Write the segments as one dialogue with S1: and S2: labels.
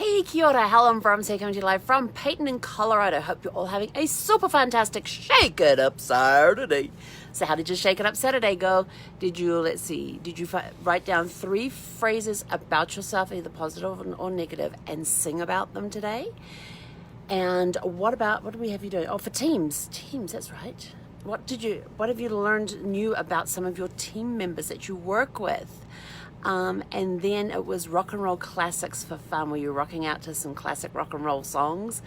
S1: Hey, kia ora, Helen from coming to you live from Peyton in Colorado. Hope you're all having a super fantastic Shake It Up Saturday. So how did your Shake It Up Saturday go? Did you, write down 3 phrases about yourself, either positive or negative, and sing about them today? And what do we have you doing? Oh, for teams, that's right. What have you learned new about some of your team members that you work with? And then it was rock and roll classics for fun, where you're rocking out to some classic rock and roll songs.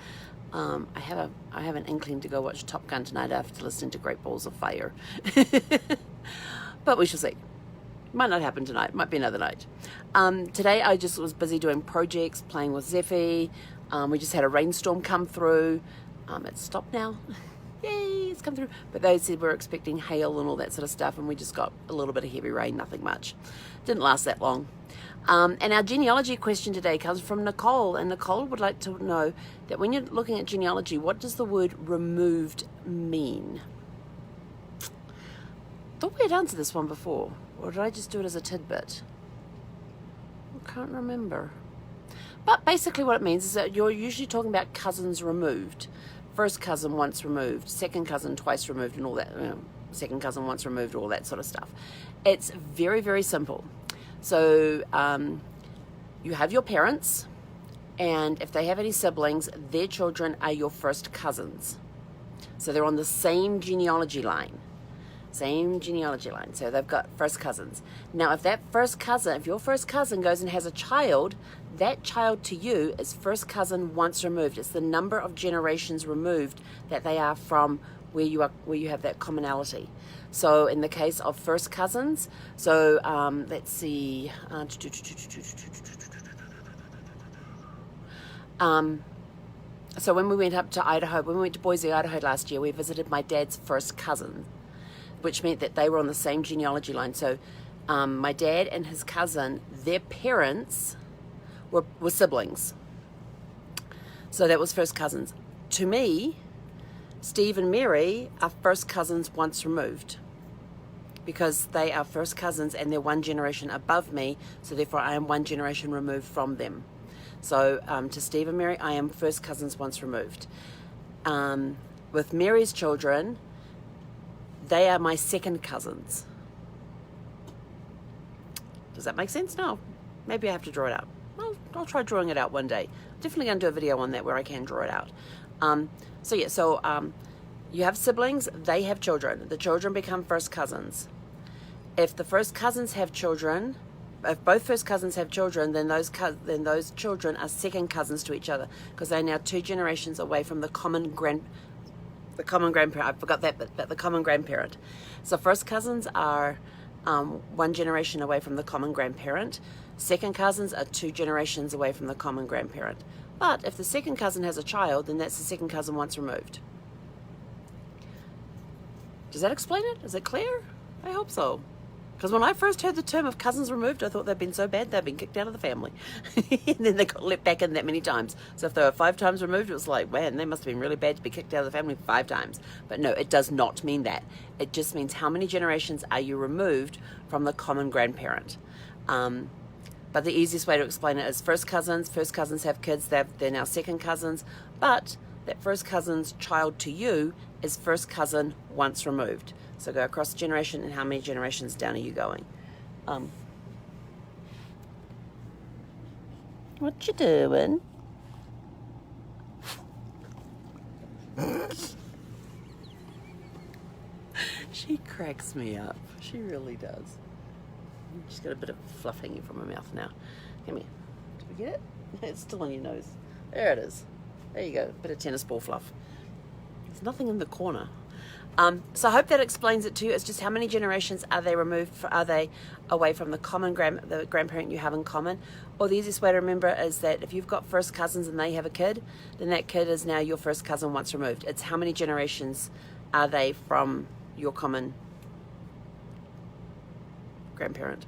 S1: I have an inkling to go watch Top Gun tonight after listening to Great Balls of Fire. But we shall see. Might not happen tonight, might be another night. Today I just was busy doing projects, playing with Zeffy. We just had a rainstorm come through. It's stopped now. Yay, it's come through. But they said we're expecting hail and all that sort of stuff, and we just got a little bit of heavy rain, nothing much. Didn't last that long. And our genealogy question today comes from Nicole, and Nicole would like to know that when you're looking at genealogy, what does the word removed mean? Thought we had answered this one before, or did I just do it as a tidbit? I can't remember. But basically what it means is that you're usually talking about cousins removed. First cousin once removed, second cousin twice removed, and all that, second cousin once removed, all that sort of stuff. It's very, very simple. So you have your parents, and if they have any siblings, their children are your first cousins. So they're on the same genealogy line. So they've got first cousins. Now, if your first cousin goes and has a child, that child to you is first cousin once removed. It's the number of generations removed that they are from where you have that commonality. So in the case of first cousins, so let's see. So when we went up to Idaho, when we went to Boise, Idaho last year, we visited my dad's first cousin, which meant that they were on the same genealogy line. So my dad and his cousin, their parents were siblings. So that was first cousins. To me, Steve and Mary are first cousins once removed, because they are first cousins and they're one generation above me, so therefore I am one generation removed from them. So to Steve and Mary, I am first cousins once removed. With Mary's children, they are my second cousins. Does that make sense? No. Maybe I have to draw it out. I'll try drawing it out one day. Definitely going to do a video on that where I can draw it out. So you have siblings, they have children. The children become first cousins. If the first cousins have children, if both first cousins have children, then those children are second cousins to each other, because they're now 2 generations away from the common grandparent. I forgot that, but the common grandparent. So first cousins are 1 generation away from the common grandparent. Second cousins are 2 generations away from the common grandparent. But if the second cousin has a child, then that's the second cousin once removed. Does that explain it? Is it clear? I hope so. Because when I first heard the term of cousins removed, I thought they'd been so bad they'd been kicked out of the family. And then they got let back in that many times. So if they were 5 times removed, it was like, man, they must have been really bad to be kicked out of the family 5 times. But no, it does not mean that. It just means how many generations are you removed from the common grandparent. But the easiest way to explain it is first cousins have kids, they're now second cousins, but that first cousin's child to you is first cousin once removed. So go across the generation, and how many generations down are you going? What you doing? She cracks me up. She really does. She's got a bit of fluff hanging from her mouth now. Come here. Did we get it? It's still on your nose. There it is. There you go. Bit of tennis ball fluff. There's nothing in the corner. So I hope that explains it to you. It's just how many generations are they away from the common the grandparent you have in common. Or the easiest way to remember is that if you've got first cousins and they have a kid, then that kid is now your first cousin once removed. It's how many generations are they from your common grandparent.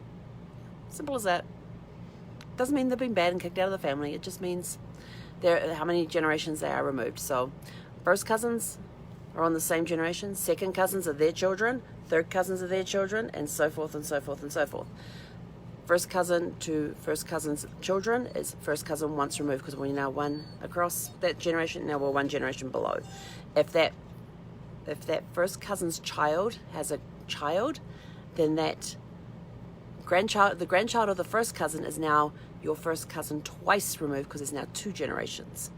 S1: Simple as that. Doesn't mean they've been bad and kicked out of the family. It just means how many generations they are removed. So first cousins are on the same generation, second cousins are their children, third cousins are their children, and so forth and so forth and so forth. First cousin to first cousin's children is first cousin once removed, because we're now one across that generation. Now we're one generation below. If that first cousin's child has a child, then that the grandchild of the first cousin is now your first cousin twice removed, because it's now 2 generations.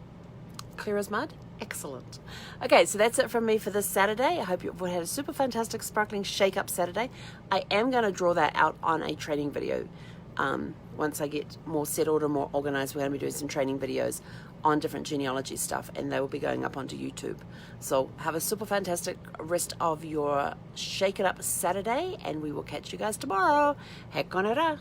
S1: Clear as mud? Excellent. Okay, so that's it from me for this Saturday. I hope you've had a super fantastic, sparkling shake-up Saturday. I am going to draw that out on a training video. Once I get more settled and more organized, we're going to be doing some training videos on different genealogy stuff, and they will be going up onto YouTube. So have a super fantastic rest of your Shake It Up Saturday, and we will catch you guys tomorrow. He konera.